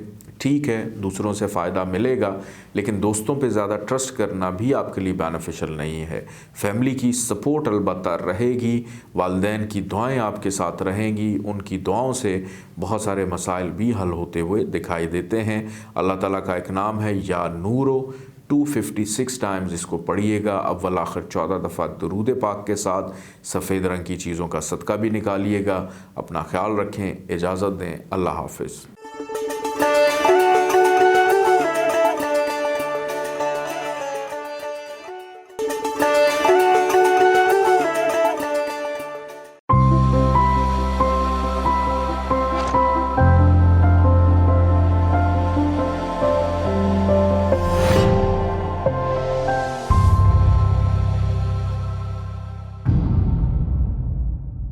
ठीक है, दूसरों से फ़ायदा मिलेगा, लेकिन दोस्तों पे ज़्यादा ट्रस्ट करना भी आपके लिए बेनिफिशियल नहीं है। फैमिली की सपोर्ट अलबत्ता रहेगी, वालिदैन की दुआएं आपके साथ रहेंगी, उनकी दुआओं से बहुत सारे मसाइल भी हल होते हुए दिखाई देते हैं। अल्लाह ताला का एक नाम है या नूरो, 256 टाइम्स इसको पढ़िएगा, अव्वल आखिर 14 दफ़ा दुरूद पाक के साथ। सफ़ेद रंग की चीज़ों का सदका भी निकालिएगा। अपना ख्याल रखें, इजाज़त दें, अल्लाह हाफ़िज़।